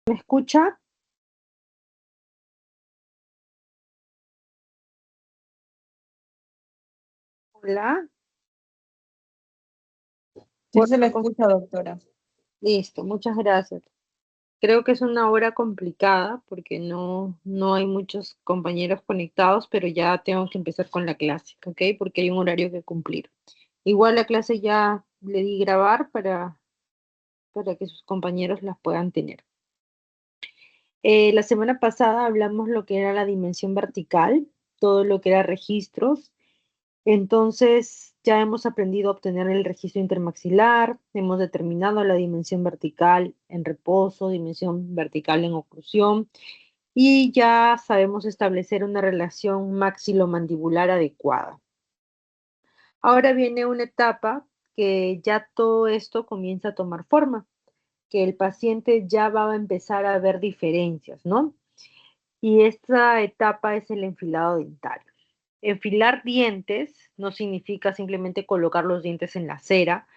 ¿Me escucha? Hola. Sí Por se la favor. escucha, doctora. Listo, muchas gracias. Creo que es una hora complicada porque no hay muchos compañeros conectados, pero ya tengo que empezar con la clase, ¿ok? Porque hay un horario que cumplir. Igual la clase ya le di grabar para que sus compañeros las puedan tener. La semana pasada hablamos lo que era la dimensión vertical, todo lo que era registros. Entonces, ya hemos aprendido a obtener el registro intermaxilar, hemos determinado la dimensión vertical en reposo, dimensión vertical en oclusión y ya sabemos establecer una relación maxilomandibular adecuada. Ahora viene una etapa que ya todo esto comienza a tomar forma, que el paciente ya va a empezar a ver diferencias, ¿no? Y esta etapa es el enfilado dentario. Enfilar dientes no significa simplemente colocar los dientes en la cera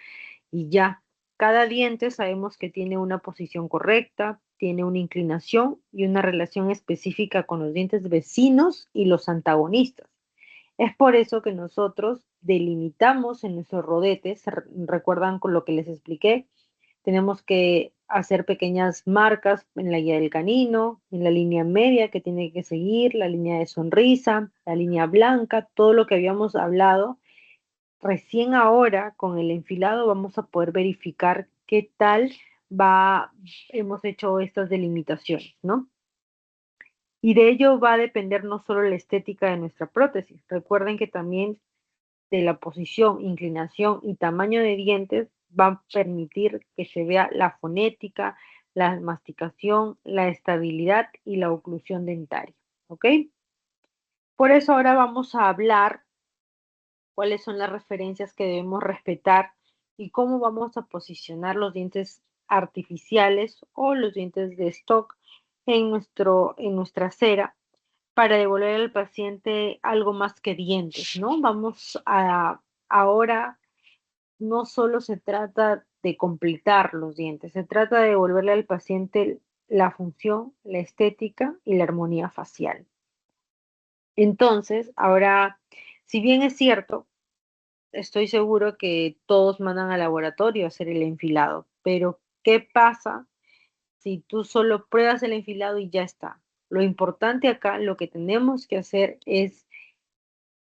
y ya. Cada diente sabemos que tiene una posición correcta, tiene una inclinación y una relación específica con los dientes vecinos y los antagonistas. Es por eso que nosotros delimitamos en nuestros rodetes, recuerdan con lo que les expliqué, tenemos que hacer pequeñas marcas en la guía del canino, en la línea media que tiene que seguir, la línea de sonrisa, la línea blanca, todo lo que habíamos hablado. Recién ahora, con el enfilado, vamos a poder verificar qué tal va, hemos hecho estas delimitaciones, ¿no? Y de ello va a depender no solo la estética de nuestra prótesis. Recuerden que también de la posición, inclinación y tamaño de dientes va a permitir que se vea la fonética, la masticación, la estabilidad y la oclusión dentaria. ¿Ok? Por eso ahora vamos a hablar cuáles son las referencias que debemos respetar y cómo vamos a posicionar los dientes artificiales o los dientes de stock en nuestra cera para devolver al paciente algo más que dientes, ¿no? Vamos a ahora no solo se trata de completar los dientes, se trata de devolverle al paciente la función, la estética y la armonía facial. Entonces, ahora, si bien es cierto, estoy seguro que todos mandan al laboratorio a hacer el enfilado, pero ¿qué pasa si tú solo pruebas el enfilado y ya está? Lo importante acá, lo que tenemos que hacer es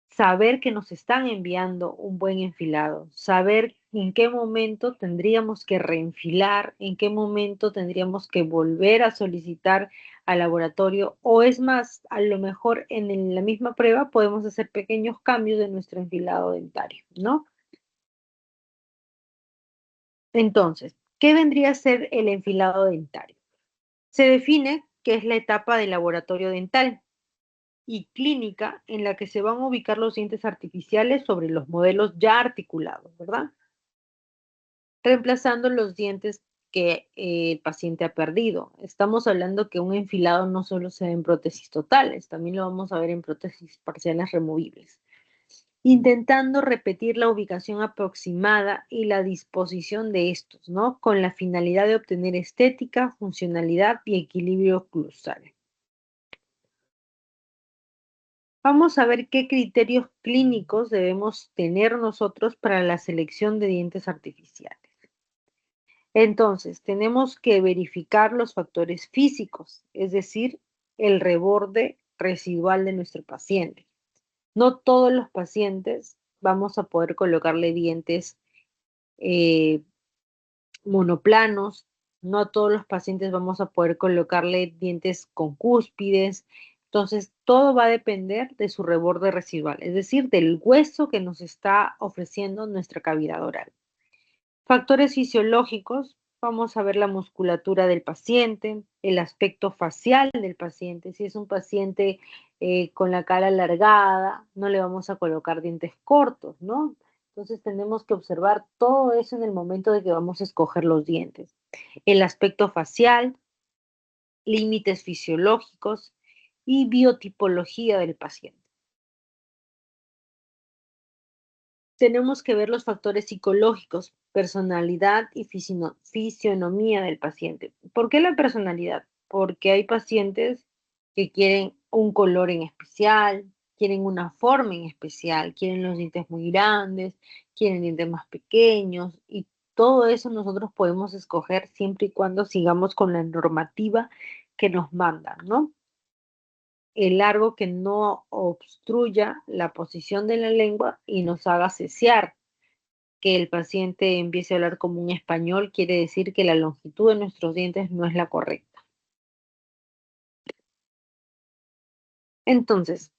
saber que nos están enviando un buen enfilado, saber en qué momento tendríamos que reenfilar, en qué momento tendríamos que volver a solicitar al laboratorio o es más, a lo mejor en la misma prueba podemos hacer pequeños cambios de nuestro enfilado dentario, ¿no? Entonces, ¿qué vendría a ser el enfilado dentario? Se define que es la etapa del laboratorio dental y clínica en la que se van a ubicar los dientes artificiales sobre los modelos ya articulados, ¿verdad? Reemplazando los dientes que el paciente ha perdido. Estamos hablando que un enfilado no solo se ve en prótesis totales, también lo vamos a ver en prótesis parciales removibles. Intentando repetir la ubicación aproximada y la disposición de estos, ¿no? Con la finalidad de obtener estética, funcionalidad y equilibrio oclusal. Vamos a ver qué criterios clínicos debemos tener nosotros para la selección de dientes artificiales. Entonces, tenemos que verificar los factores físicos, es decir, el reborde residual de nuestro paciente. No todos los pacientes vamos a poder colocarle dientes eh, monoplanos, no a todos los pacientes vamos a poder colocarle dientes con cúspides. Entonces, todo va a depender de su reborde residual, es decir, del hueso que nos está ofreciendo nuestra cavidad oral. Factores fisiológicos, vamos a ver la musculatura del paciente, el aspecto facial del paciente. Si es un paciente con la cara alargada, no le vamos a colocar dientes cortos, ¿no? Entonces tenemos que observar todo eso en el momento de que vamos a escoger los dientes. El aspecto facial, límites fisiológicos y biotipología del paciente. tenemos que ver los factores psicológicos, personalidad y fisionomía del paciente. ¿Por qué la personalidad? Porque hay pacientes que quieren un color en especial, quieren una forma en especial, quieren los dientes muy grandes, quieren dientes más pequeños y todo eso nosotros podemos escoger siempre y cuando sigamos con la normativa que nos mandan, ¿no? El largo que no obstruya la posición de la lengua y nos haga cesear. Que el paciente empiece a hablar como un español quiere decir que la longitud de nuestros dientes no es la correcta. Entonces,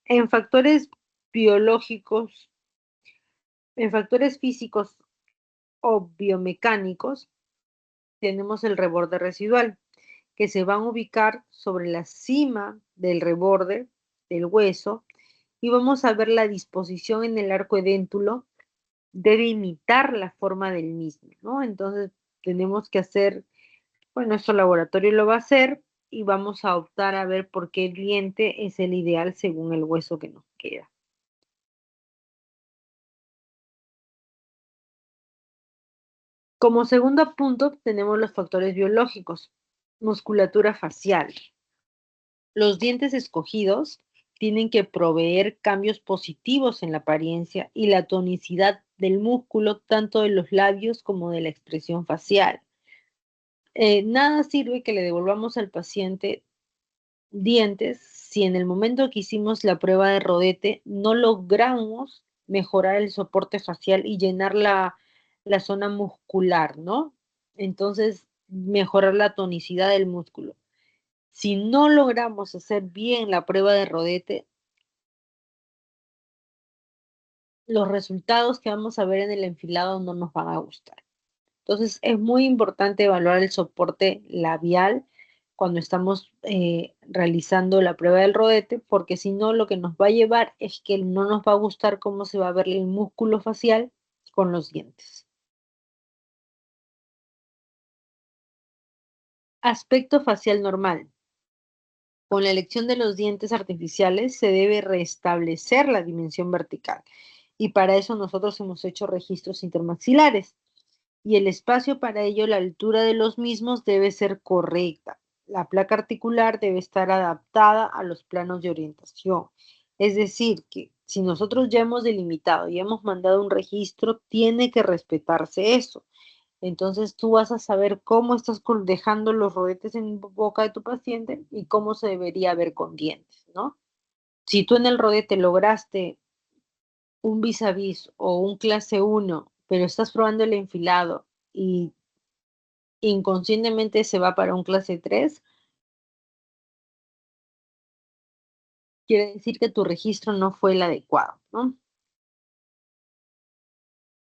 en factores biológicos, en factores físicos o biomecánicos, tenemos el reborde residual, que se van a ubicar sobre la cima del reborde del hueso y vamos a ver la disposición en el arco edéntulo debe imitar la forma del mismo, ¿no? Entonces tenemos que hacer, bueno, nuestro laboratorio lo va a hacer y vamos a optar a ver por qué diente es el ideal según el hueso que nos queda. Como segundo punto tenemos los factores biológicos, musculatura facial. Los dientes escogidos tienen que proveer cambios positivos en la apariencia y la tonicidad del músculo, tanto de los labios como de la expresión facial. Nada sirve que le devolvamos al paciente dientes si en el momento que hicimos la prueba de rodete no logramos mejorar el soporte facial y llenar la zona muscular, ¿no? Entonces, mejorar la tonicidad del músculo. Si no logramos hacer bien la prueba de rodete, los resultados que vamos a ver en el enfilado no nos van a gustar. Entonces, es muy importante evaluar el soporte labial cuando estamos realizando la prueba del rodete, porque si no, lo que nos va a llevar es que no nos va a gustar cómo se va a ver el músculo facial con los dientes. Aspecto facial normal. Con la elección de los dientes artificiales se debe restablecer la dimensión vertical y para eso nosotros hemos hecho registros intermaxilares. Y el espacio para ello, la altura de los mismos debe ser correcta. La placa articular debe estar adaptada a los planos de orientación. Es decir, que si nosotros ya hemos delimitado y hemos mandado un registro, tiene que respetarse eso. Entonces tú vas a saber cómo estás dejando los rodetes en boca de tu paciente y cómo se debería ver con dientes, ¿no? Si tú en el rodete lograste un vis a vis o un clase uno, pero estás probando el enfilado y inconscientemente se va para un clase 3, quiere decir que tu registro no fue el adecuado, ¿no?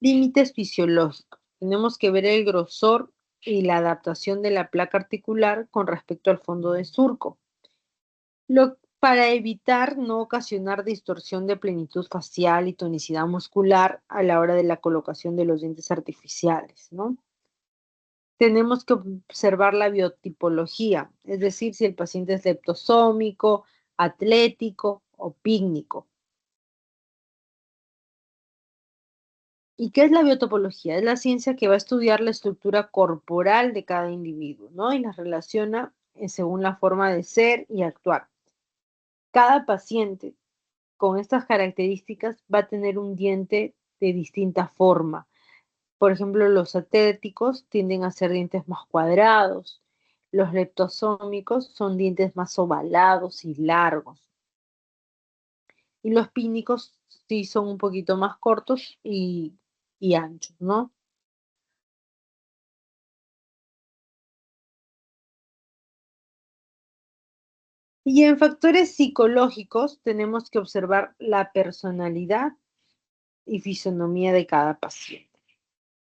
Límites fisiológicos. Tenemos que ver el grosor y la adaptación de la placa articular con respecto al fondo de surco. Para evitar no ocasionar distorsión de plenitud facial y tonicidad muscular a la hora de la colocación de los dientes artificiales, ¿no? Tenemos que observar la biotipología, es decir, si el paciente es leptosómico, atlético o pícnico. ¿Y qué es la biotopología? Es la ciencia que va a estudiar la estructura corporal de cada individuo, ¿no? Y las relaciona según la forma de ser y actuar. Cada paciente con estas características va a tener un diente de distinta forma. Por ejemplo, los atléticos tienden a ser dientes más cuadrados. Los leptosómicos son dientes más ovalados y largos. Y los pínicos sí son un poquito más cortos y anchos, ¿no? Y en factores psicológicos tenemos que observar la personalidad y fisonomía de cada paciente.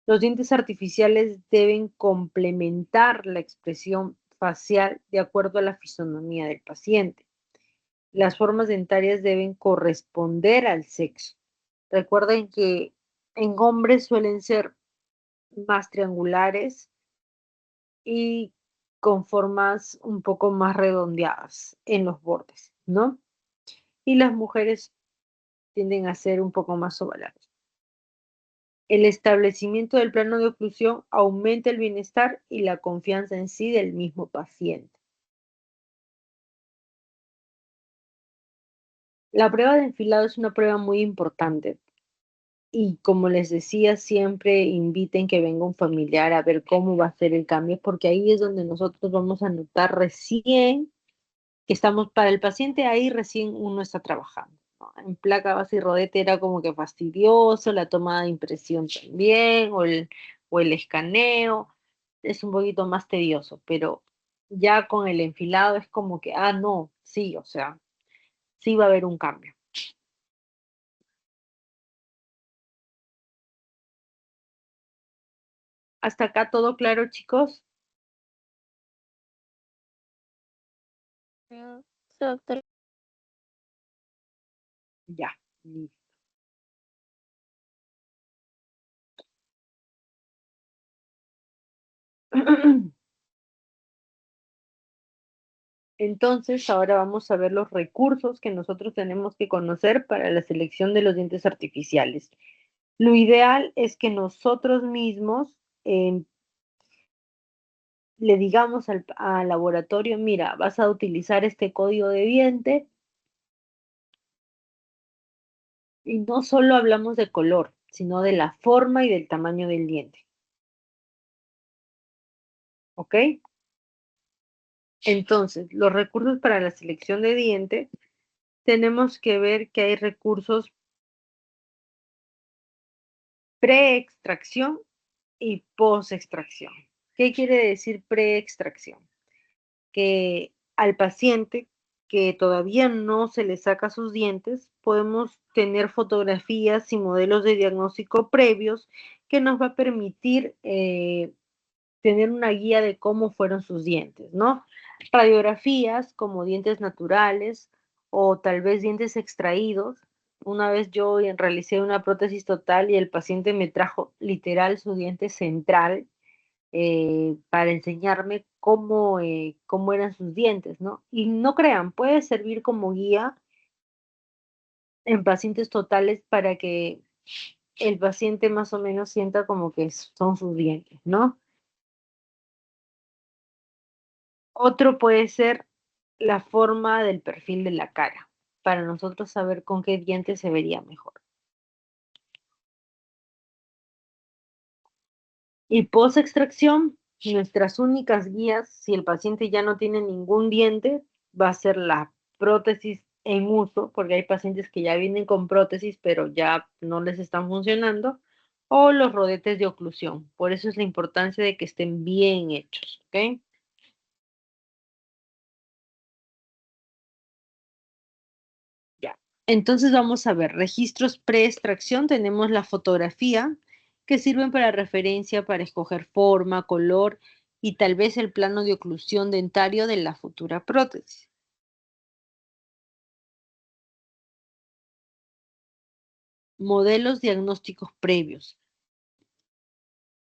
Los dientes artificiales deben complementar la expresión facial de acuerdo a la fisonomía del paciente. Las formas dentarias deben corresponder al sexo. Recuerden que en hombres suelen ser más triangulares y con formas un poco más redondeadas en los bordes, ¿no? Y las mujeres tienden a ser un poco más ovaladas. El establecimiento del plano de oclusión aumenta el bienestar y la confianza en sí del mismo paciente. La prueba de enfilado es una prueba muy importante y como les decía, siempre inviten que venga un familiar a ver cómo va a ser el cambio, porque ahí es donde nosotros vamos a notar recién que estamos para el paciente, ahí recién uno está trabajando, ¿no? En placa base y rodete era como que fastidioso, la toma de impresión también, o el escaneo, es un poquito más tedioso, pero ya con el enfilado es como que, ah, no, sí, o sea, sí va a haber un cambio. Hasta acá todo claro, chicos. Mm, sí, doctora. Ya, listo. Entonces, ahora vamos a ver los recursos que nosotros tenemos que conocer para la selección de los dientes artificiales. Lo ideal es que nosotros mismos le digamos al laboratorio, mira, vas a utilizar este código de diente y no solo hablamos de color, sino de la forma y del tamaño del diente, ¿ok? Entonces, los recursos para la selección de diente, tenemos que ver que hay recursos pre-extracción y post-extracción. ¿Qué quiere decir pre-extracción? Que al paciente que todavía no se le saca sus dientes, podemos tener fotografías y modelos de diagnóstico previos que nos va a permitir tener una guía de cómo fueron sus dientes, ¿no? Radiografías como dientes naturales o tal vez dientes extraídos. Una vez yo realicé una prótesis total y el paciente me trajo literal su diente central para enseñarme cómo eran sus dientes, ¿no? Y no crean, puede servir como guía en pacientes totales para que el paciente más o menos sienta como que son sus dientes, ¿no? Otro puede ser la forma del perfil de la cara, para nosotros saber con qué dientes se vería mejor. Y post extracción, nuestras únicas guías, si el paciente ya no tiene ningún diente, va a ser la prótesis en uso, porque hay pacientes que ya vienen con prótesis, pero ya no les están funcionando, o los rodetes de oclusión. Por eso es la importancia de que estén bien hechos, ¿ok? Ya. Entonces vamos a ver, registros pre-extracción, tenemos la fotografía, que sirven para referencia para escoger forma, color y tal vez el plano de oclusión dentario de la futura prótesis. Modelos diagnósticos previos.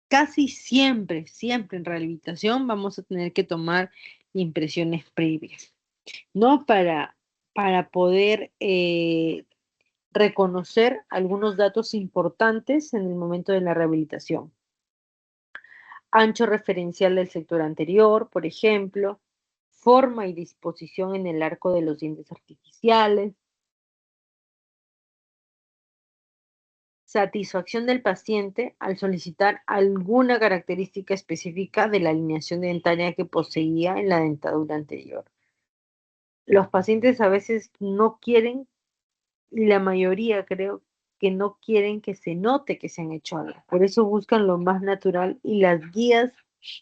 Casi siempre, siempre en rehabilitación vamos a tener que tomar impresiones previas, ¿no? Para poder reconocer algunos datos importantes en el momento de la rehabilitación. Ancho referencial del sector anterior, por ejemplo, forma y disposición en el arco de los dientes artificiales, satisfacción del paciente al solicitar alguna característica específica de la alineación dentaria que poseía en la dentadura anterior. Los pacientes a veces no quieren, y la mayoría creo que no quieren que se note que se han hecho algo. Por eso buscan lo más natural y las guías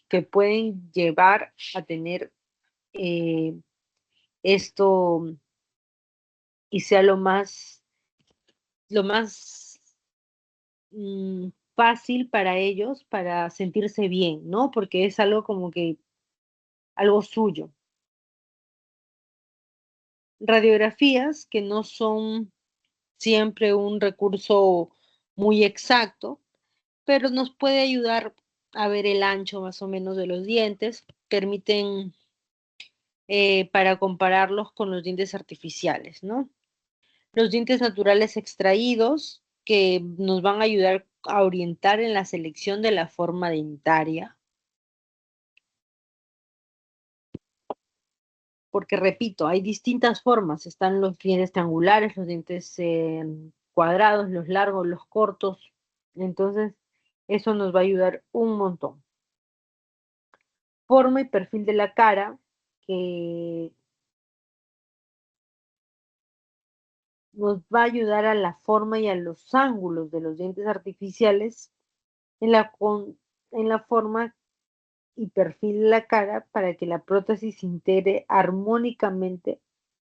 que pueden llevar a tener eh, esto y sea lo más fácil para ellos para sentirse bien, ¿no? Porque es algo como que algo suyo. Radiografías que no son siempre un recurso muy exacto, pero nos puede ayudar a ver el ancho más o menos de los dientes, permiten para compararlos con los dientes artificiales, ¿no? Los dientes naturales extraídos que nos van a ayudar a orientar en la selección de la forma dentaria. Porque repito, hay distintas formas. Están los dientes triangulares, los dientes cuadrados, los largos, los cortos. Entonces, eso nos va a ayudar un montón. Forma y perfil de la cara, que nos va a ayudar a la forma y a los ángulos de los dientes artificiales en en la forma y perfil de la cara para que la prótesis se integre armónicamente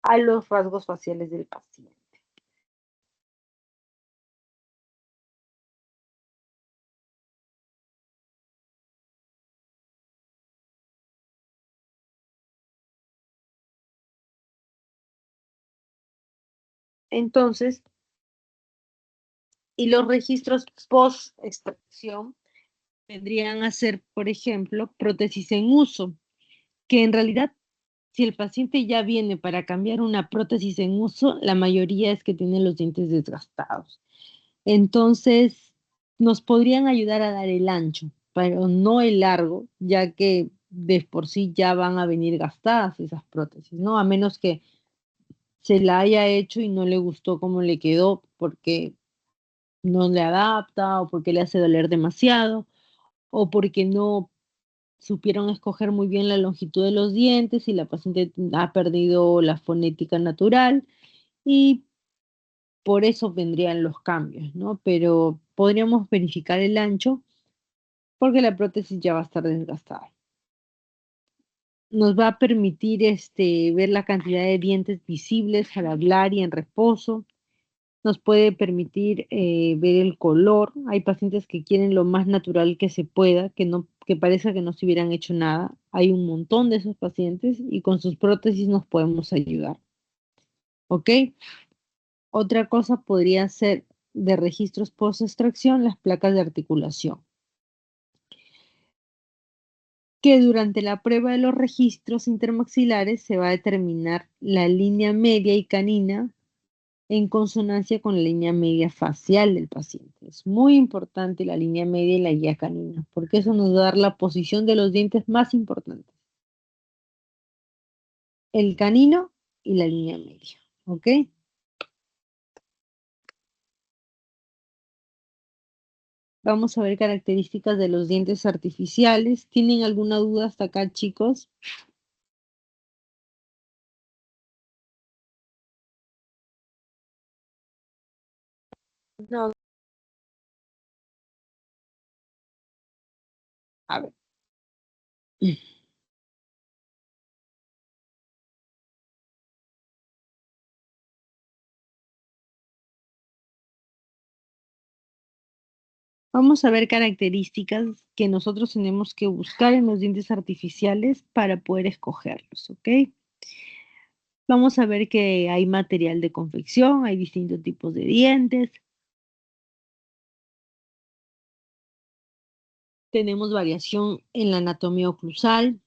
a los rasgos faciales del paciente. Entonces, y los registros post-extracción vendrían a ser, por ejemplo, prótesis en uso, que en realidad, si el paciente ya viene para cambiar una prótesis en uso, la mayoría es que tiene los dientes desgastados. Entonces, nos podrían ayudar a dar el ancho, pero no el largo, ya que de por sí ya van a venir gastadas esas prótesis, ¿no? A menos que se la haya hecho y no le gustó cómo le quedó, porque no le adapta o porque le hace doler demasiado o porque no supieron escoger muy bien la longitud de los dientes y la paciente ha perdido la fonética natural y por eso vendrían los cambios, ¿no? Pero podríamos verificar el ancho porque la prótesis ya va a estar desgastada. Nos va a permitir ver la cantidad de dientes visibles al hablar y en reposo. Nos puede permitir ver el color. Hay pacientes que quieren lo más natural que se pueda, que parezca que no se hubieran hecho nada. Hay un montón de esos pacientes y con sus prótesis nos podemos ayudar. ¿Ok? Otra cosa podría ser de registros post-extracción, las placas de articulación, que durante la prueba de los registros intermaxilares se va a determinar la línea media y canina en consonancia con la línea media facial del paciente. Es muy importante la línea media y la guía canina, porque eso nos va a dar la posición de los dientes más importantes. El canino y la línea media, ¿ok? Vamos a ver características de los dientes artificiales. ¿Tienen alguna duda hasta acá, chicos? No. A ver. Vamos a ver características que nosotros tenemos que buscar en los dientes artificiales para poder escogerlos, ¿ok? Vamos a ver que hay material de confección, hay distintos tipos de dientes. Tenemos variación en la anatomía oclusal,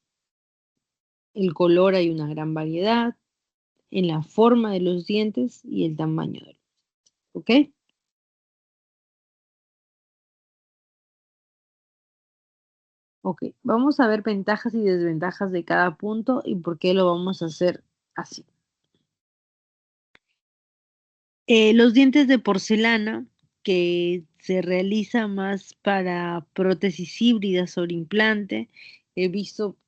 el color hay una gran variedad, en la forma de los dientes y el tamaño de los dientes, ¿ok? Ok, vamos a ver ventajas y desventajas de cada punto y por qué lo vamos a hacer así. Los dientes de porcelana, que se realiza más para prótesis híbridas sobre implante, he visto,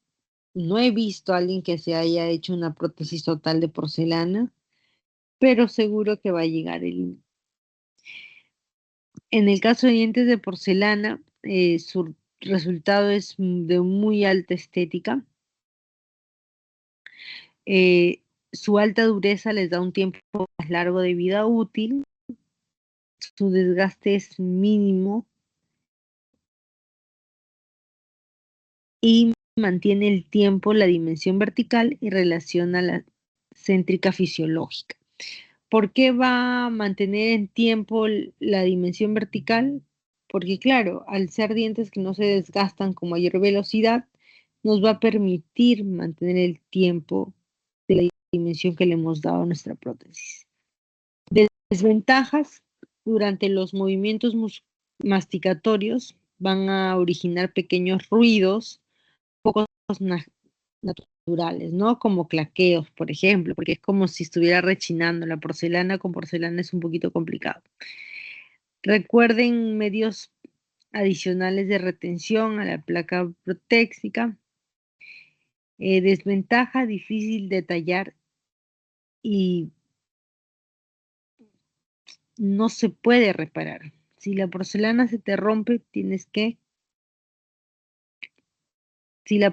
no he visto a alguien que se haya hecho una prótesis total de porcelana, pero seguro que va a llegar el... En el caso de dientes de porcelana, su resultado es de muy alta estética. Su alta dureza les da un tiempo más largo de vida útil, su desgaste es mínimo y mantiene el tiempo, la dimensión vertical y relaciona la céntrica fisiológica. ¿Por qué va a mantener en tiempo la dimensión vertical? Porque claro, al ser dientes que no se desgastan con mayor velocidad, nos va a permitir mantener el tiempo de la dimensión que le hemos dado a nuestra prótesis. Desventajas durante los movimientos musculares. masticatorios van a originar pequeños ruidos pocos naturales, ¿no? Como claqueos, por ejemplo, porque es como si estuviera rechinando. La porcelana con porcelana es un poquito complicado. Recuerden medios adicionales de retención a la placa protéxica. Desventaja, difícil de tallar y no se puede reparar. Si la porcelana se te rompe, si la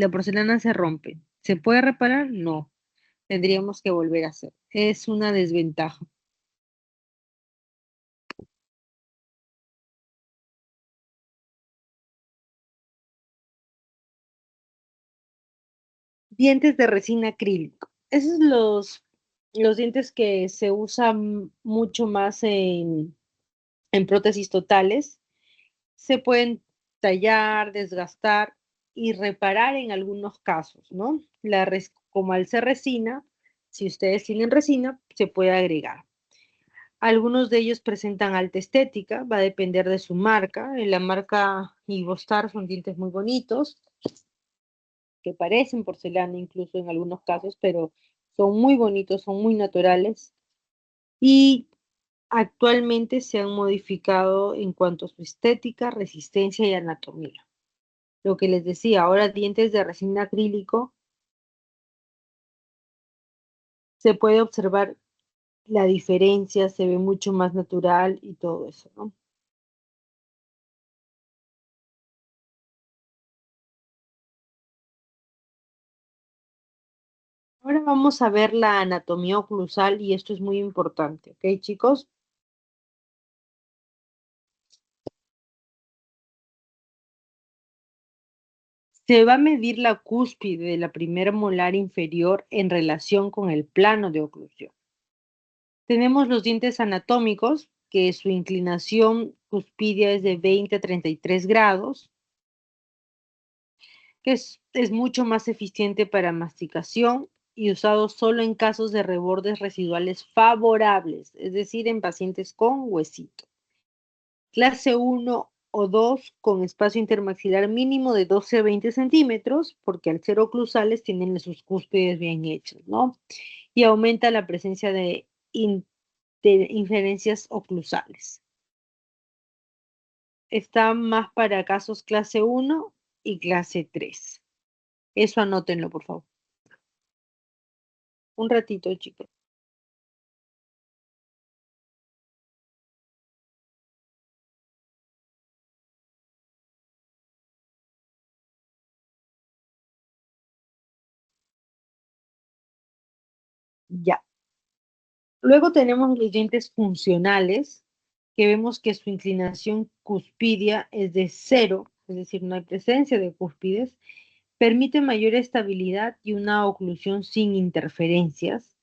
porcelana se rompe, ¿se puede reparar? No, tendríamos que volver a hacer. Es una desventaja. Dientes de resina acrílico. Esos son los dientes que se usan mucho más en prótesis totales. Se pueden tallar, desgastar y reparar en algunos casos, ¿no? Como al ser resina, si ustedes tienen resina, se puede agregar. Algunos de ellos presentan alta estética, va a depender de su marca. En la marca Ivostar son dientes muy bonitos, que parecen porcelana incluso en algunos casos, pero son muy bonitos, son muy naturales y actualmente se han modificado en cuanto a su estética, resistencia y anatomía. Lo que les decía, ahora dientes de resina acrílico, se puede observar la diferencia, se ve mucho más natural y todo eso, ¿no? Ahora vamos a ver la anatomía oclusal y esto es muy importante, ¿ok, chicos? Se va a medir la cúspide de la primera molar inferior en relación con el plano de oclusión. Tenemos los dientes anatómicos, que su inclinación cuspidia es de 20 a 33 grados, que es mucho más eficiente para masticación y usado solo en casos de rebordes residuales favorables, es decir, en pacientes con huesito. Clase uno o 2 con espacio intermaxilar mínimo de 12 a 20 centímetros, porque al ser oclusales tienen sus cúspides bien hechas, ¿no? Y aumenta la presencia de inferencias oclusales. Está más para casos clase uno y clase 3. Eso anótenlo, por favor. Un ratito, chicos. Ya. Luego tenemos los dientes funcionales, que vemos que su inclinación cuspidia es de cero, es decir, no hay presencia de cúspides, permite mayor estabilidad y una oclusión sin interferencias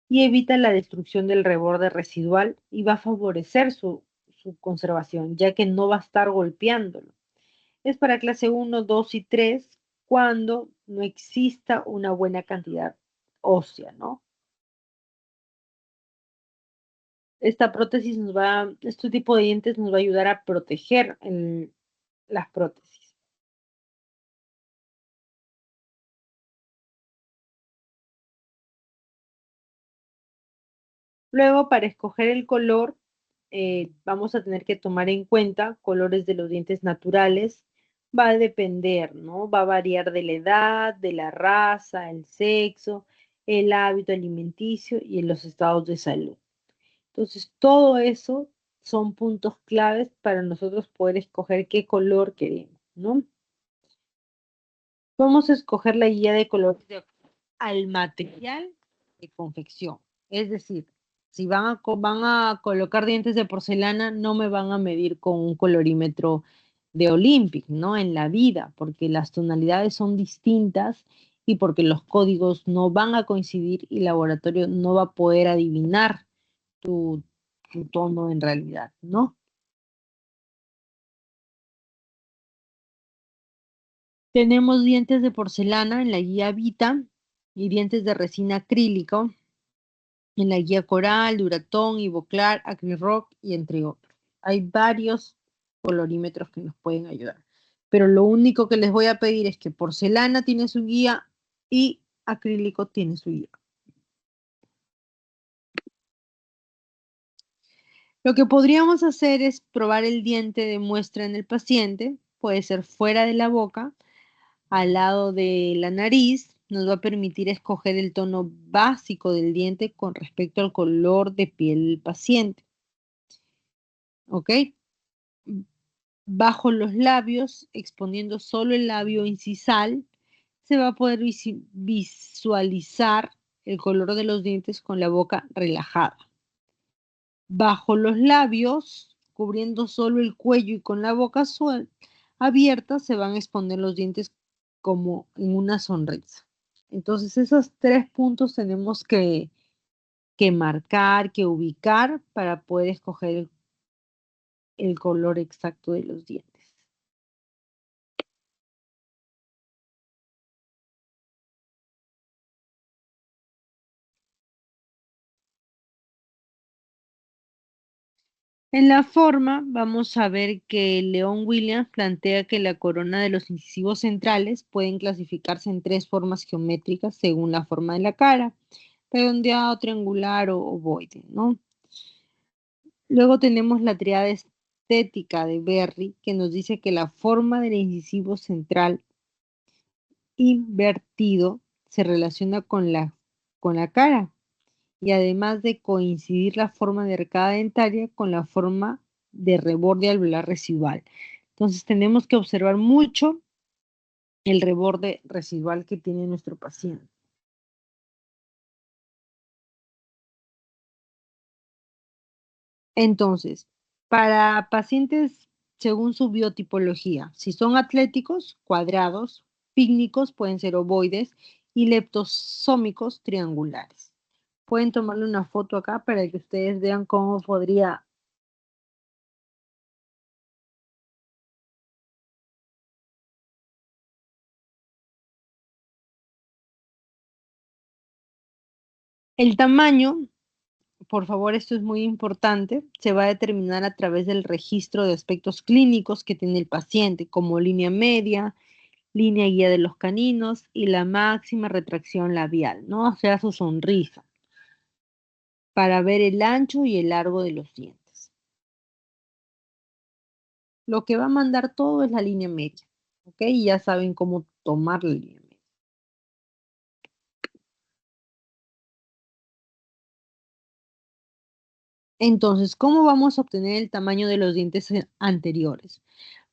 y evita la destrucción del reborde residual y va a favorecer su conservación, ya que no va a estar golpeándolo. Es para clase uno, 2 y 3 cuando no exista una buena cantidad ósea, ¿no? Este tipo de dientes nos va a ayudar a proteger las prótesis. Luego, para escoger el color, vamos a tener que tomar en cuenta colores de los dientes naturales. Va a depender, ¿no? Va a variar de la edad, de la raza, el sexo, el hábito alimenticio y en los estados de salud. Entonces, todo eso son puntos claves para nosotros poder escoger qué color queremos, ¿no? Vamos a escoger la guía de colores de acuerdo al material de confección. Es decir, si van a colocar dientes de porcelana, no me van a medir con un colorímetro de Olympic, ¿no? En la vida, porque las tonalidades son distintas y porque los códigos no van a coincidir y el laboratorio no va a poder adivinar tu, tu tono en realidad, ¿no? Tenemos dientes de porcelana en la guía Vita y dientes de resina acrílico en la guía Coral, Duratón, Ivoclar, Acryrock y entre otros. Hay varios colorímetros que nos pueden ayudar. Pero lo único que les voy a pedir es que porcelana tiene su guía y acrílico tiene su guía. Lo que podríamos hacer es probar el diente de muestra en el paciente, puede ser fuera de la boca, al lado de la nariz, nos va a permitir escoger el tono básico del diente con respecto al color de piel del paciente. ¿Ok? Bajo los labios, exponiendo solo el labio incisal, se va a poder visualizar el color de los dientes con la boca relajada. Bajo los labios, cubriendo solo el cuello y con la boca abierta, se van a exponer los dientes como en una sonrisa. Entonces, esos 3 puntos tenemos que marcar, que ubicar para poder escoger el color exacto de los dientes. En la forma, vamos a ver que Leon Williams plantea que la corona de los incisivos centrales pueden clasificarse en 3 formas geométricas según la forma de la cara, redondeado, triangular o ovoide, ¿no? Luego tenemos la triada estética de Berry, que nos dice que la forma del incisivo central invertido se relaciona con la cara y además de coincidir la forma de arcada dentaria con la forma de reborde alveolar residual. Entonces tenemos que observar mucho el reborde residual que tiene nuestro paciente. Entonces, para pacientes según su biotipología, si son atléticos, cuadrados, pícnicos, pueden ser ovoides y leptosómicos, triangulares. Pueden tomarle una foto acá para que ustedes vean cómo podría. El tamaño, por favor, esto es muy importante, se va a determinar a través del registro de aspectos clínicos que tiene el paciente, como línea media, línea guía de los caninos y la máxima retracción labial, ¿no? O sea, su sonrisa, para ver el ancho y el largo de los dientes. Lo que va a mandar todo es la línea media, ¿ok? Y ya saben cómo tomar la línea media. Entonces, ¿cómo vamos a obtener el tamaño de los dientes anteriores?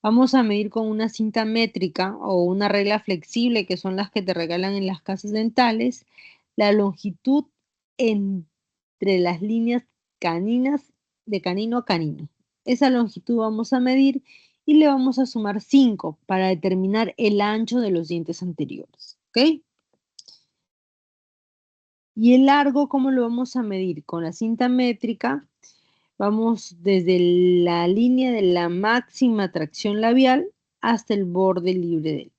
Vamos a medir con una cinta métrica o una regla flexible, que son las que te regalan en las casas dentales, la longitud entre las líneas caninas de canino a canino. Esa longitud vamos a medir y le vamos a sumar 5 para determinar el ancho de los dientes anteriores. ¿Ok? Y el largo, ¿cómo lo vamos a medir? Con la cinta métrica, vamos desde la línea de la máxima tracción labial hasta el borde libre del.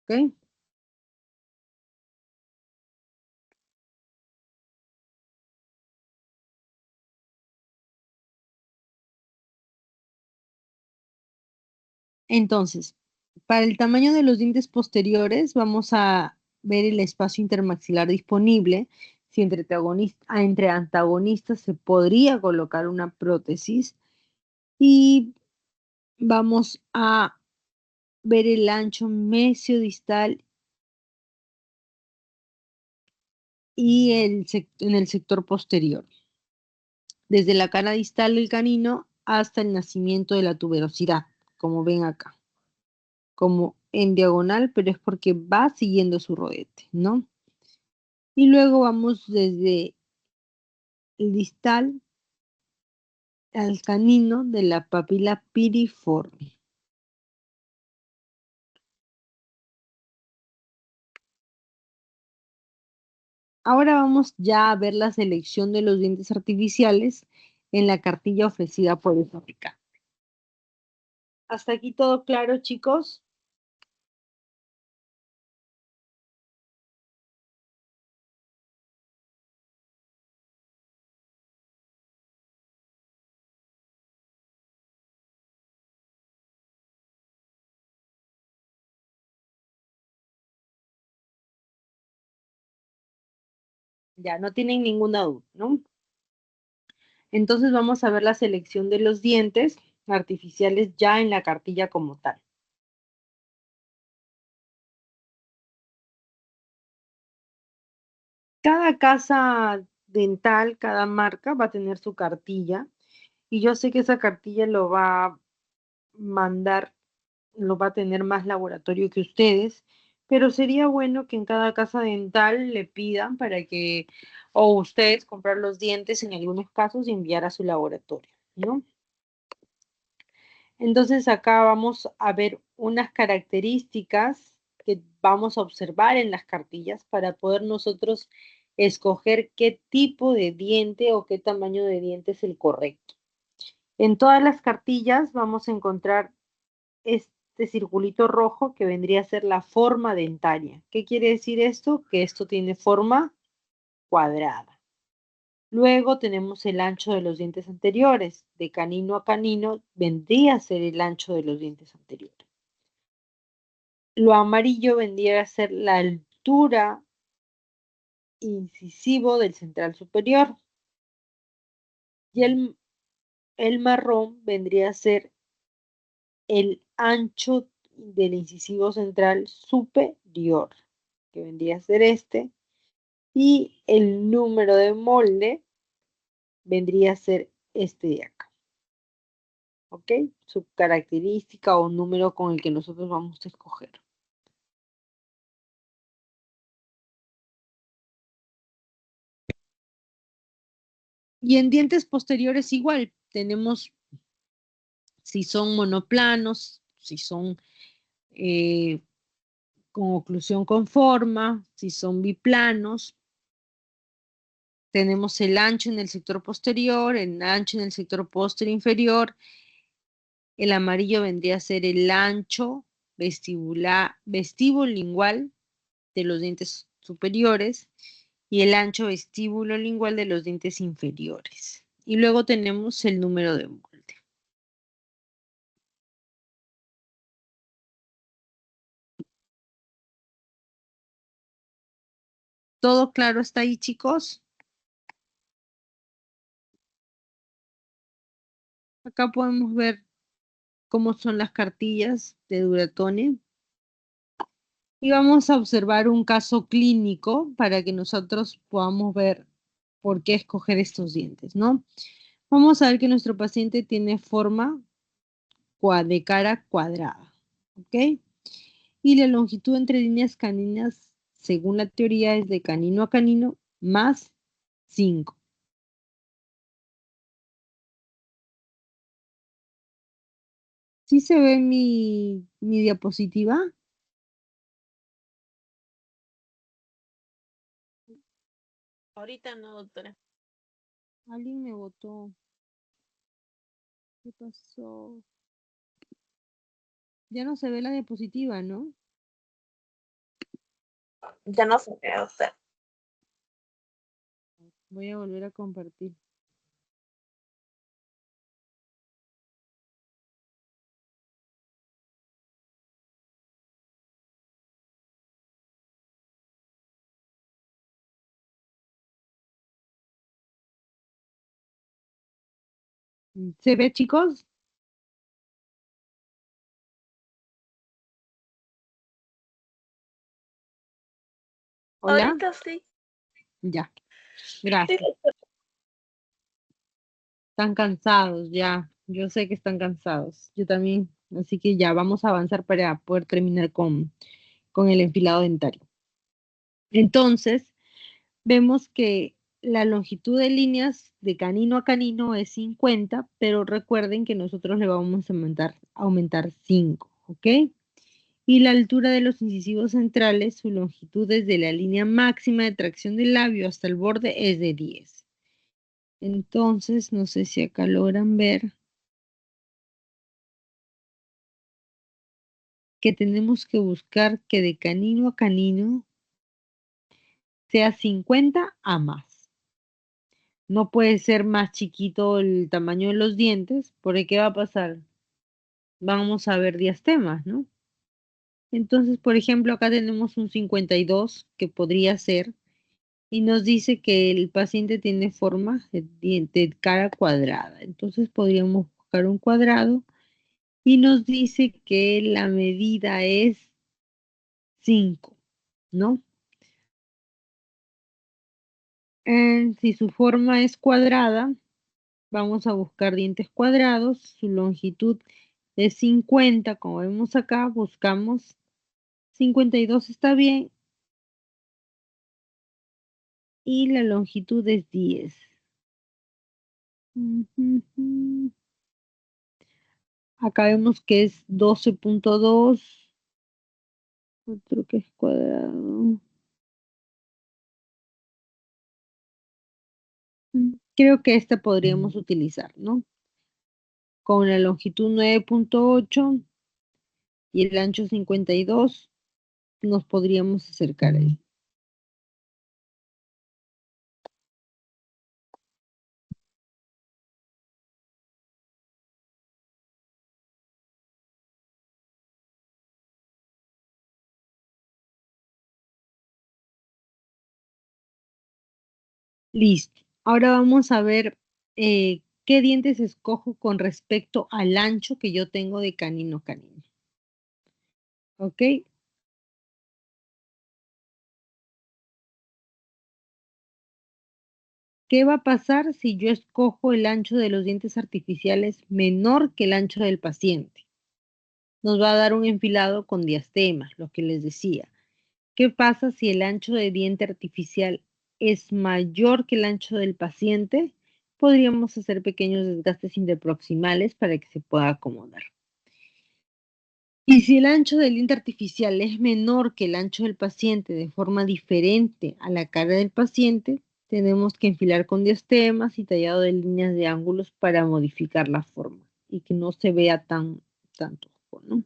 ¿Ok? Entonces, para el tamaño de los dientes posteriores, vamos a ver el espacio intermaxilar disponible. Si entre antagonistas se podría colocar una prótesis y vamos a ver el ancho mesiodistal y en el sector posterior, desde la cara distal del canino hasta el nacimiento de la tuberosidad, como ven acá, como en diagonal, pero es porque va siguiendo su rodete, ¿no? Y luego vamos desde el distal al canino de la papila piriforme. Ahora vamos ya a ver la selección de los dientes artificiales en la cartilla ofrecida por el fabricante. ¿Hasta aquí todo claro, chicos? Ya, no tienen ninguna duda, ¿no? Entonces vamos a ver la selección de los dientes artificiales ya en la cartilla como tal. Cada casa dental, cada marca va a tener su cartilla y yo sé que esa cartilla lo va a mandar, lo va a tener más laboratorio que ustedes, pero sería bueno que en cada casa dental le pidan para que, o ustedes comprar los dientes en algunos casos y enviar a su laboratorio, ¿no? Entonces acá vamos a ver unas características que vamos a observar en las cartillas para poder nosotros escoger qué tipo de diente o qué tamaño de diente es el correcto. En todas las cartillas vamos a encontrar este circulito rojo que vendría a ser la forma dentaria. ¿Qué quiere decir esto? Que esto tiene forma cuadrada. Luego tenemos el ancho de los dientes anteriores. De canino a canino vendría a ser el ancho de los dientes anteriores. Lo amarillo vendría a ser la altura incisivo del central superior. Y el marrón vendría a ser el ancho del incisivo central superior, que vendría a ser este. Y el número de molde vendría a ser este de acá. ¿Ok? Su característica o número con el que nosotros vamos a escoger. Y en dientes posteriores igual, tenemos si son monoplanos, si son eh, con oclusión con forma, si son biplanos. Tenemos el ancho en el sector posterior, el ancho en el sector posterior inferior. El amarillo vendría a ser el ancho vestíbulo lingual de los dientes superiores y el ancho vestíbulo lingual de los dientes inferiores. Y luego tenemos el número de molde. ¿Todo claro está ahí, chicos? Acá podemos ver cómo son las cartillas de Duratone. Y vamos a observar un caso clínico para que nosotros podamos ver por qué escoger estos dientes, ¿no? Vamos a ver que nuestro paciente tiene forma de cara cuadrada, ¿ok? Y la longitud entre líneas caninas, según la teoría, es de canino a canino más 5. ¿Sí se ve mi diapositiva? Ahorita no, doctora. Alguien me votó. ¿Qué pasó? Ya no se ve la diapositiva, ¿no? Ya no se ve, doctora. Voy a volver a compartir. ¿Se ve, chicos? Hola. Ahorita sí. Ya, Sí, gracias. Están cansados ya. Yo sé que están cansados. Yo también. Así que ya vamos a avanzar para poder terminar con el enfilado dentario. Entonces, vemos que la longitud de líneas de canino a canino es 50, pero recuerden que nosotros le vamos a aumentar 5, ¿ok? Y la altura de los incisivos centrales, su longitud desde la línea máxima de tracción del labio hasta el borde es de 10. Entonces, no sé si acá logran ver que tenemos que buscar que de canino a canino sea 50 a más. No puede ser más chiquito el tamaño de los dientes, porque ¿qué va a pasar? Vamos a ver diastemas, ¿no? Entonces, por ejemplo, acá tenemos un 52 que podría ser, y nos dice que el paciente tiene forma de cara cuadrada. Entonces podríamos buscar un cuadrado y nos dice que la medida es 5, ¿no? Si su forma es cuadrada, vamos a buscar dientes cuadrados, su longitud es 50, como vemos acá, buscamos 52 está bien, y la longitud es 10. Acá vemos que es 12.2, otro que es cuadrado. Creo que esta podríamos utilizar, ¿no? Con la longitud 9.8 y el ancho 52, nos podríamos acercar ahí. Listo. Ahora vamos a ver qué dientes escojo con respecto al ancho que yo tengo de canino canino. ¿Ok? ¿Qué va a pasar si yo escojo el ancho de los dientes artificiales menor que el ancho del paciente? Nos va a dar un enfilado con diastema, lo que les decía. ¿Qué pasa si el ancho de diente artificial es mayor que el ancho del paciente? Podríamos hacer pequeños desgastes interproximales para que se pueda acomodar. Y si el ancho del diente artificial es menor que el ancho del paciente de forma diferente a la cara del paciente, tenemos que enfilar con diastemas y tallado de líneas de ángulos para modificar la forma y que no se vea tanto, ¿no?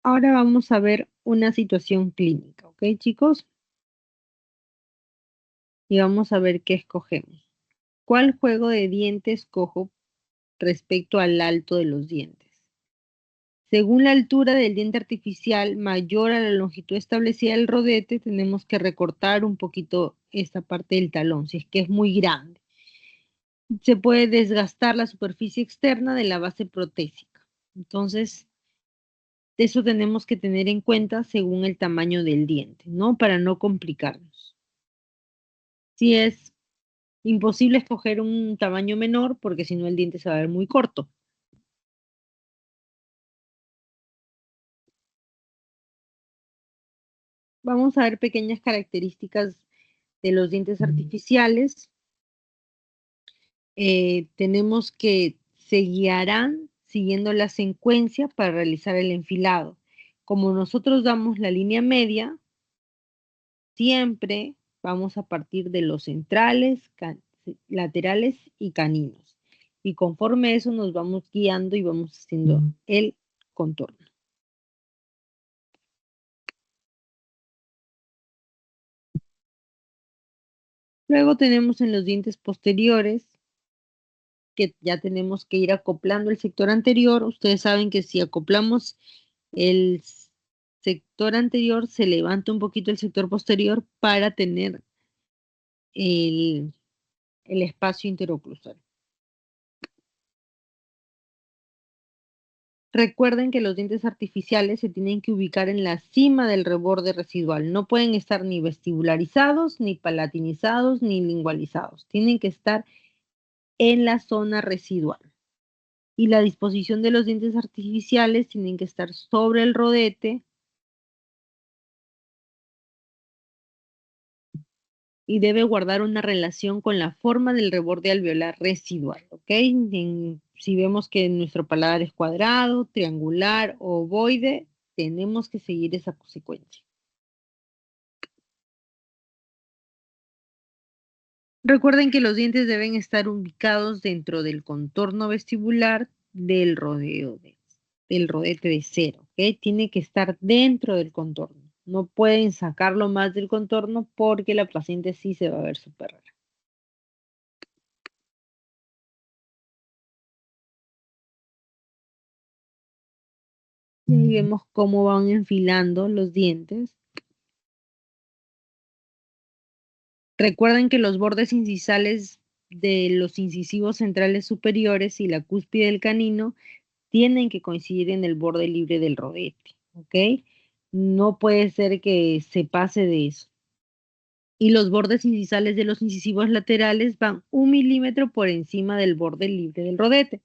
Ahora vamos a ver una situación clínica, ¿ok, chicos? Y vamos a ver qué escogemos. ¿Cuál juego de dientes escojo respecto al alto de los dientes? Según la altura del diente artificial mayor a la longitud establecida del rodete, tenemos que recortar un poquito esta parte del talón, si es que es muy grande. Se puede desgastar la superficie externa de la base protésica. Entonces, eso tenemos que tener en cuenta según el tamaño del diente, ¿no? Para no complicarnos. Si es imposible escoger un tamaño menor, porque si no el diente se va a ver muy corto. Vamos a ver pequeñas características de los dientes artificiales. Tenemos que se guiarán siguiendo la secuencia para realizar el enfilado. Como nosotros damos la línea media, siempre vamos a partir de los centrales, laterales y caninos. Y conforme eso nos vamos guiando y vamos haciendo el contorno. Luego tenemos en los dientes posteriores que ya tenemos que ir acoplando el sector anterior. Ustedes saben que si acoplamos el sector anterior, se levanta un poquito el sector posterior para tener el, el espacio interoclusal. Recuerden que los dientes artificiales se tienen que ubicar en la cima del reborde residual. No pueden estar ni vestibularizados, ni palatinizados, ni lingualizados. Tienen que estar en la zona residual. Y la disposición de los dientes artificiales tienen que estar sobre el rodete y debe guardar una relación con la forma del reborde alveolar residual, ¿ok? Si vemos que nuestro paladar es cuadrado, triangular o ovoide, tenemos que seguir esa secuencia. Recuerden que los dientes deben estar ubicados dentro del contorno vestibular del del rodete de cero, ¿ok? Tiene que estar dentro del contorno. No pueden sacarlo más del contorno porque la paciente sí se va a ver súper rara. Y ahí vemos cómo van enfilando los dientes. Recuerden que los bordes incisales de los incisivos centrales superiores y la cúspide del canino tienen que coincidir en el borde libre del rodete, ¿ok? No puede ser que se pase de eso. Y los bordes incisales de los incisivos laterales van 1 milímetro por encima del borde libre del rodete,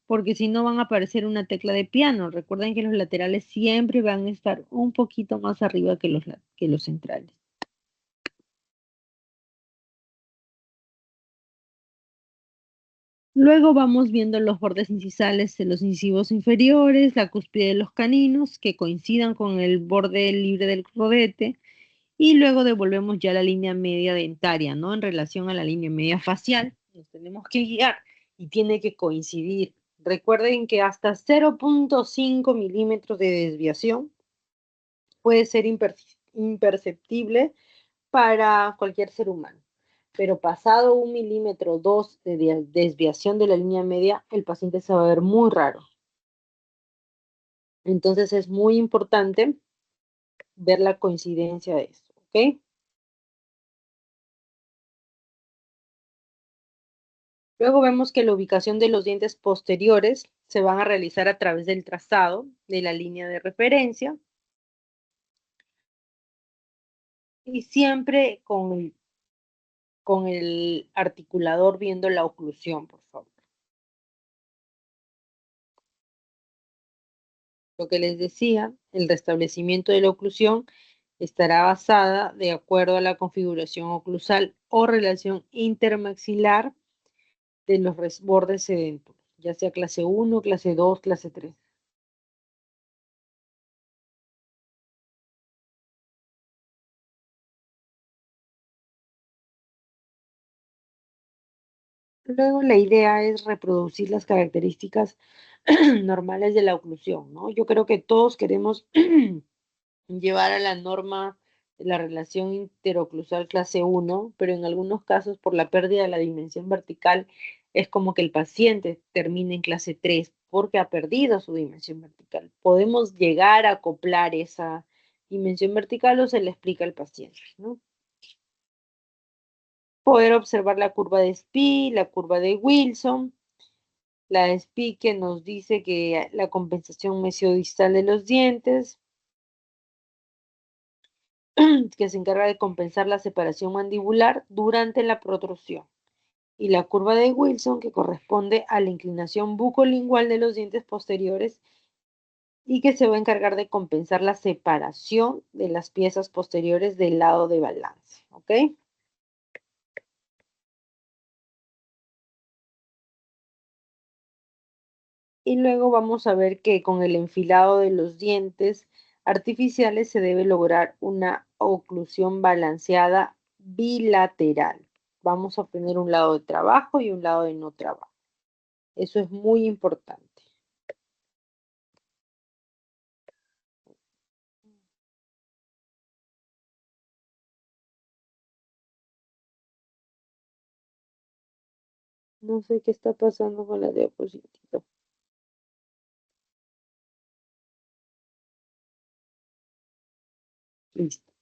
porque si no van a aparecer una tecla de piano. Recuerden que los laterales siempre van a estar un poquito más arriba que los centrales. Luego vamos viendo los bordes incisales de los incisivos inferiores, la cúspide de los caninos, que coincidan con el borde libre del rodete, y luego devolvemos ya la línea media dentaria, ¿no? En relación a la línea media facial, nos tenemos que guiar y tiene que coincidir. Recuerden que hasta 0.5 milímetros de desviación puede ser imperceptible para cualquier ser humano. Pero pasado 1 milímetro, 2 de desviación de la línea media, el paciente se va a ver muy raro. Entonces es muy importante ver la coincidencia de esto, ¿ok? Luego vemos que la ubicación de los dientes posteriores se van a realizar a través del trazado de la línea de referencia y siempre con el articulador viendo la oclusión, por favor. Lo que les decía, el restablecimiento de la oclusión estará basada de acuerdo a la configuración oclusal o relación intermaxilar de los bordes sedentos, ya sea clase 1, clase 2, clase 3. Luego la idea es reproducir las características normales de la oclusión, ¿no? Yo creo que todos queremos llevar a la norma de la relación interoclusal clase 1, pero en algunos casos por la pérdida de la dimensión vertical es como que el paciente termine en clase 3 porque ha perdido su dimensión vertical. Podemos llegar a acoplar esa dimensión vertical o se le explica al paciente, ¿no? Poder observar la curva de Spee, la curva de Wilson, la de Spee que nos dice que la compensación mesiodistal de los dientes, que se encarga de compensar la separación mandibular durante la protrusión, y la curva de Wilson, que corresponde a la inclinación bucolingual de los dientes posteriores y que se va a encargar de compensar la separación de las piezas posteriores del lado de balance, ¿ok? Y luego vamos a ver que con el enfilado de los dientes artificiales se debe lograr una oclusión balanceada bilateral. Vamos a obtener un lado de trabajo y un lado de no trabajo. Eso es muy importante. No sé qué está pasando con la diapositiva. Listo.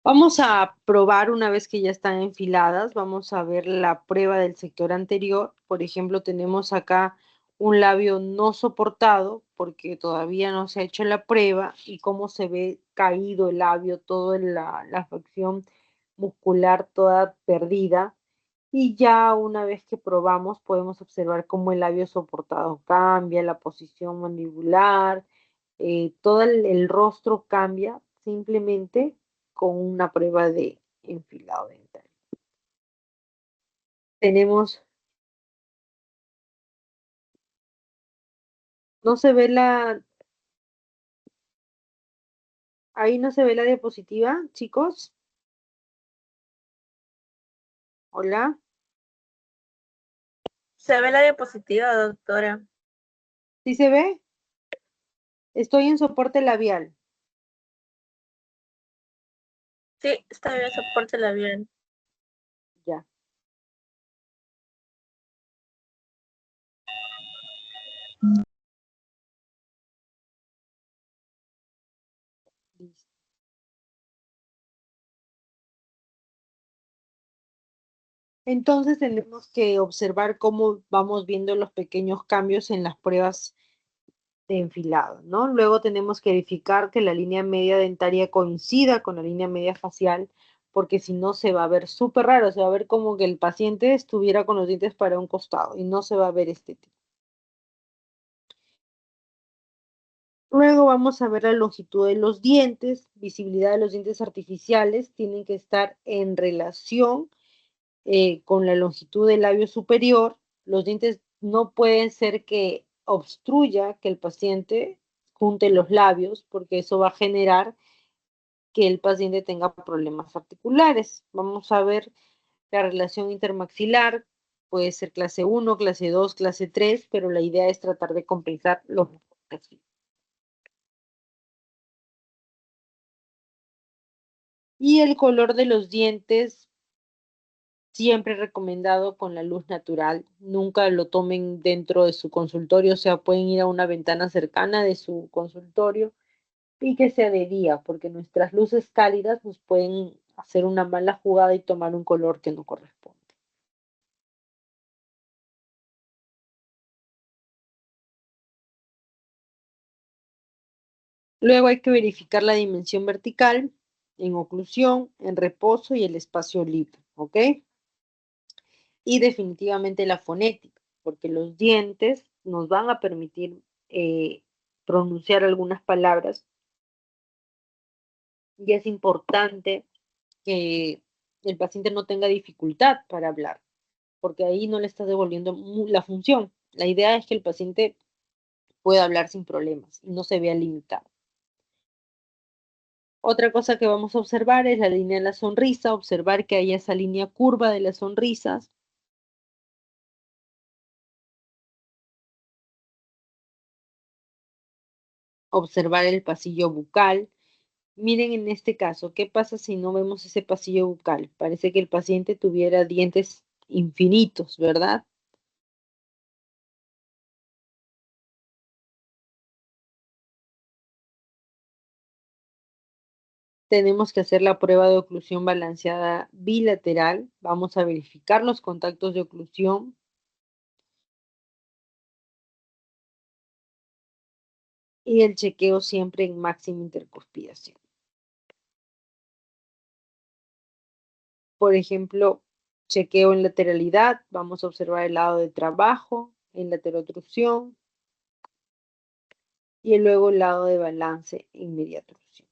Vamos a probar una vez que ya están enfiladas. Vamos a ver la prueba del sector anterior. Por ejemplo, tenemos acá un labio no soportado porque todavía no se ha hecho la prueba y cómo se ve caído el labio, toda la facción muscular toda perdida. Y ya una vez que probamos podemos observar cómo el labio soportado cambia, la posición mandibular, todo el rostro cambia simplemente con una prueba de enfilado dental. Tenemos, no se ve ahí no se ve la diapositiva, chicos. Hola, Se ve la diapositiva, doctora. ¿sí se ve? Estoy en soporte labial. Sí, está bien, soportela bien. Ya. Entonces tenemos que observar cómo vamos viendo los pequeños cambios en las pruebas de enfilado, ¿no? Luego tenemos que verificar que la línea media dentaria coincida con la línea media facial, porque si no se va a ver súper raro, se va a ver como que el paciente estuviera con los dientes para un costado y no se va a ver estético. Luego vamos a ver la longitud de los dientes, visibilidad de los dientes artificiales, tienen que estar en relación con la longitud del labio superior. Los dientes no pueden ser que obstruya que el paciente junte los labios, porque eso va a generar que el paciente tenga problemas articulares. Vamos a ver la relación intermaxilar, puede ser clase 1, clase 2, clase 3, pero la idea es tratar de compensar los recortes. Y el color de los dientes, siempre recomendado con la luz natural. Nunca lo tomen dentro de su consultorio, o sea, pueden ir a una ventana cercana de su consultorio y que sea de día, porque nuestras luces cálidas nos pueden hacer una mala jugada y tomar un color que no corresponde. Luego hay que verificar la dimensión vertical en oclusión, en reposo y el espacio libre, ¿ok? Y definitivamente la fonética, porque los dientes nos van a permitir pronunciar algunas palabras y es importante que el paciente no tenga dificultad para hablar, porque ahí no le estás devolviendo la función. La idea es que el paciente pueda hablar sin problemas y no se vea limitado. Otra cosa que vamos a observar es la línea de la sonrisa, observar que haya esa línea curva de las sonrisas. Observar el pasillo bucal. Miren en este caso, ¿qué pasa si no vemos ese pasillo bucal? Parece que el paciente tuviera dientes infinitos, ¿verdad? Tenemos que hacer la prueba de oclusión balanceada bilateral. Vamos a verificar los contactos de oclusión. Y el chequeo siempre en máxima intercuspidación. Por ejemplo, chequeo en lateralidad. Vamos a observar el lado de trabajo, en laterotrusión y luego el lado de balance en mediatrusión.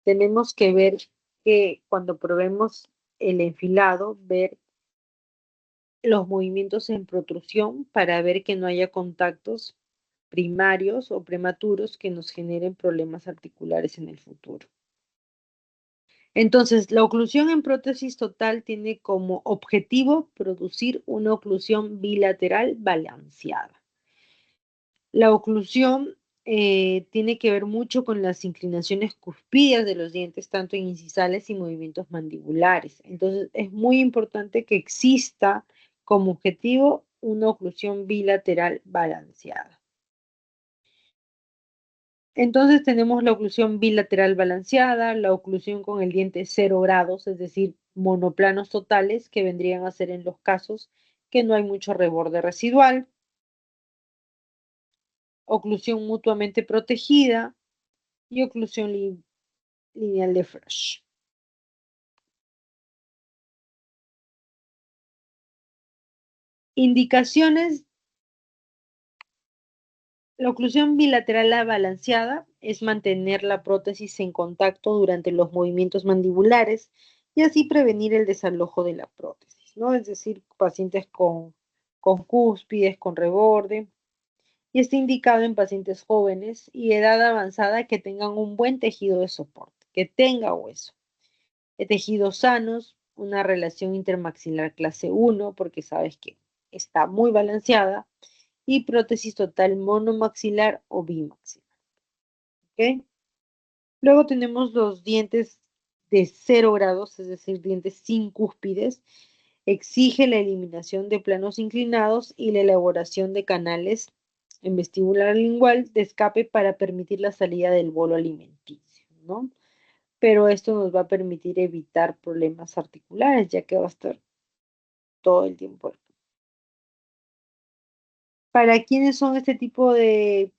Tenemos que ver que cuando probemos el enfilado, ver los movimientos en protrusión para ver que no haya contactos primarios o prematuros que nos generen problemas articulares en el futuro. Entonces, la oclusión en prótesis total tiene como objetivo producir una oclusión bilateral balanceada. La oclusión tiene que ver mucho con las inclinaciones cuspídeas de los dientes, tanto en incisales y movimientos mandibulares. Entonces, es muy importante que exista como objetivo una oclusión bilateral balanceada. Entonces tenemos la oclusión bilateral balanceada, la oclusión con el diente 0 grados, es decir, monoplanos totales, que vendrían a ser en los casos que no hay mucho reborde residual, oclusión mutuamente protegida y oclusión lineal de Fresh. Indicaciones. La oclusión bilateral balanceada es mantener la prótesis en contacto durante los movimientos mandibulares y así prevenir el desalojo de la prótesis, ¿no? Es decir, pacientes con cúspides, con reborde, y está indicado en pacientes jóvenes y edad avanzada que tengan un buen tejido de soporte, que tenga hueso, tejidos sanos, una relación intermaxilar clase 1, porque sabes que está muy balanceada, y prótesis total monomaxilar o bimaxilar. ¿Ok? Luego tenemos los dientes de 0 grados, es decir, dientes sin cúspides. Exige la eliminación de planos inclinados y la elaboración de canales en vestibular lingual de escape para permitir la salida del bolo alimenticio, ¿no? Pero esto nos va a permitir evitar problemas articulares, ya que va a estar todo el tiempo. ¿Para quiénes son este tipo de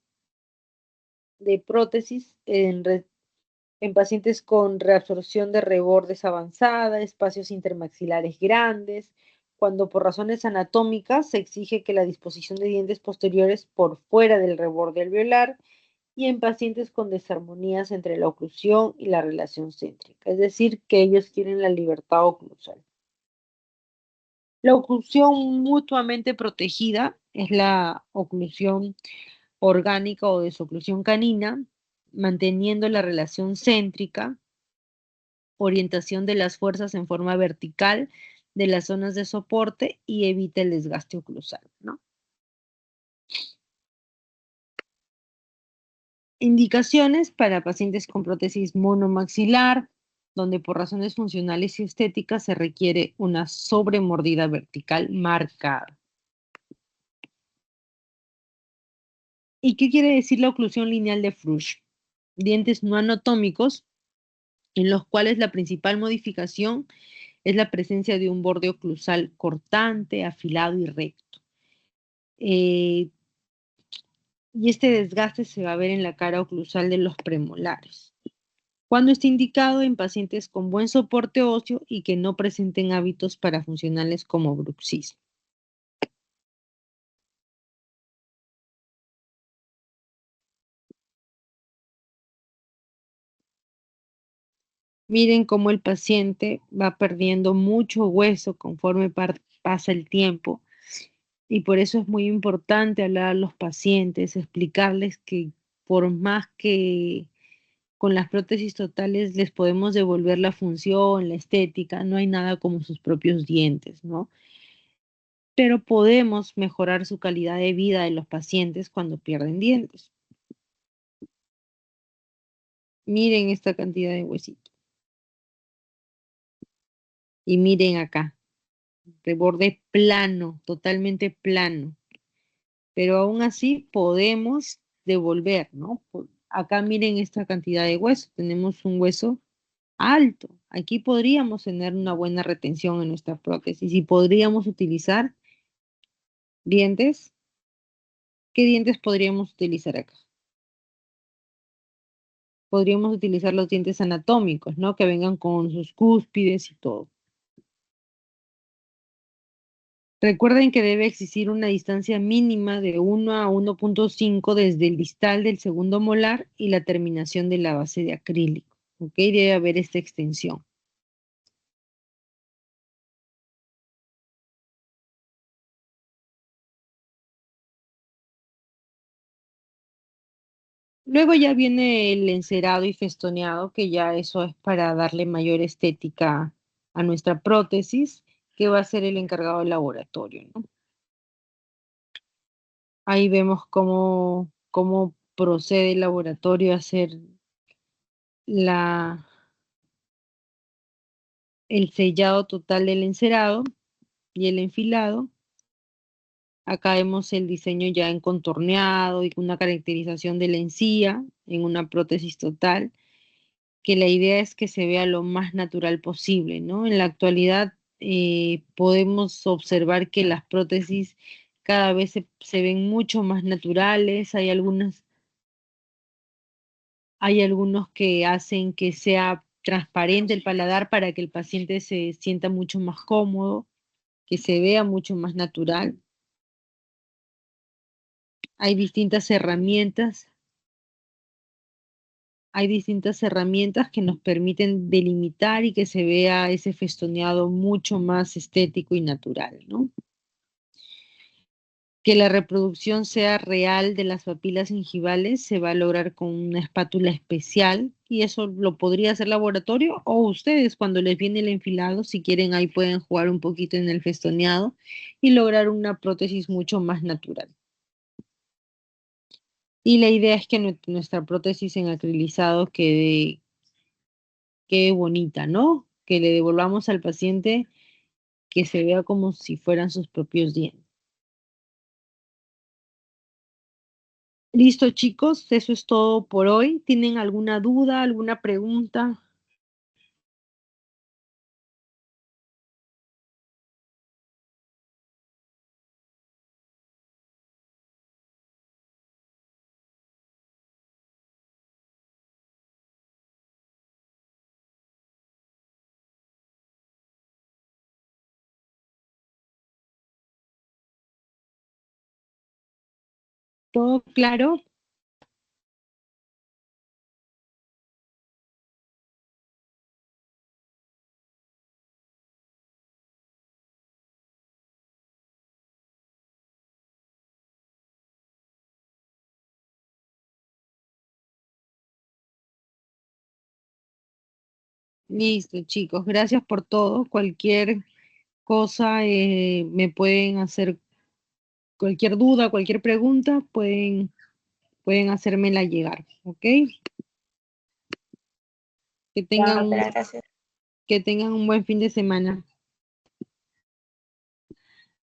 prótesis? En pacientes con reabsorción de rebordes avanzada, espacios intermaxilares grandes, cuando por razones anatómicas se exige que la disposición de dientes posteriores por fuera del reborde alveolar, y en pacientes con desarmonías entre la oclusión y la relación céntrica, es decir, que ellos quieren la libertad oclusal. La oclusión mutuamente protegida es la oclusión orgánica o desoclusión canina, manteniendo la relación céntrica, orientación de las fuerzas en forma vertical de las zonas de soporte y evita el desgaste oclusal, ¿no? Indicaciones para pacientes con prótesis monomaxilar, donde por razones funcionales y estéticas se requiere una sobremordida vertical marcada. ¿Y qué quiere decir la oclusión lineal de Frush? Dientes no anatómicos en los cuales la principal modificación es la presencia de un borde oclusal cortante, afilado y recto. Y este desgaste se va a ver en la cara oclusal de los premolares. Cuando está indicado en pacientes con buen soporte óseo y que no presenten hábitos parafuncionales como bruxismo. Miren cómo el paciente va perdiendo mucho hueso conforme pasa el tiempo. Y por eso es muy importante hablar a los pacientes, explicarles que por más que con las prótesis totales les podemos devolver la función, la estética, no hay nada como sus propios dientes, ¿no? Pero podemos mejorar su calidad de vida de los pacientes cuando pierden dientes. Miren esta cantidad de huesitos. Y miren acá, de borde plano, totalmente plano. Pero aún así podemos devolver, ¿no? Acá miren esta cantidad de hueso. Tenemos un hueso alto. Aquí podríamos tener una buena retención en nuestra prótesis y podríamos utilizar dientes. ¿Qué dientes podríamos utilizar acá? Podríamos utilizar los dientes anatómicos, ¿no? Que vengan con sus cúspides y todo. Recuerden que debe existir una distancia mínima de 1 a 1.5 desde el distal del segundo molar y la terminación de la base de acrílico. ¿Ok? Debe haber esta extensión. Luego ya viene el encerado y festoneado, que ya eso es para darle mayor estética a nuestra prótesis, que va a ser el encargado del laboratorio, ¿no? Ahí vemos cómo procede el laboratorio a hacer el sellado total del encerado y el enfilado. Acá vemos el diseño ya en contorneado y una caracterización de la encía en una prótesis total, que la idea es que se vea lo más natural posible, ¿no? En la actualidad podemos observar que las prótesis cada vez se ven mucho más naturales, hay algunos que hacen que sea transparente el paladar para que el paciente se sienta mucho más cómodo, que se vea mucho más natural. Hay distintas herramientas, hay distintas herramientas que nos permiten delimitar y que se vea ese festoneado mucho más estético y natural, ¿no? Que la reproducción sea real de las papilas gingivales se va a lograr con una espátula especial y eso lo podría hacer laboratorio o ustedes cuando les viene el enfilado, si quieren ahí pueden jugar un poquito en el festoneado y lograr una prótesis mucho más natural. Y la idea es que nuestra prótesis en acrilizado quede bonita, ¿no? Que le devolvamos al paciente que se vea como si fueran sus propios dientes. Listo, chicos, eso es todo por hoy. ¿Tienen alguna duda, alguna pregunta? ¿Todo claro? Listo, chicos, gracias por todo. Cualquier cosa, me pueden hacer cualquier duda, cualquier pregunta, pueden hacérmela llegar, ¿ok? Que Ya, tengan doctora, gracias. que tengan un buen fin de semana.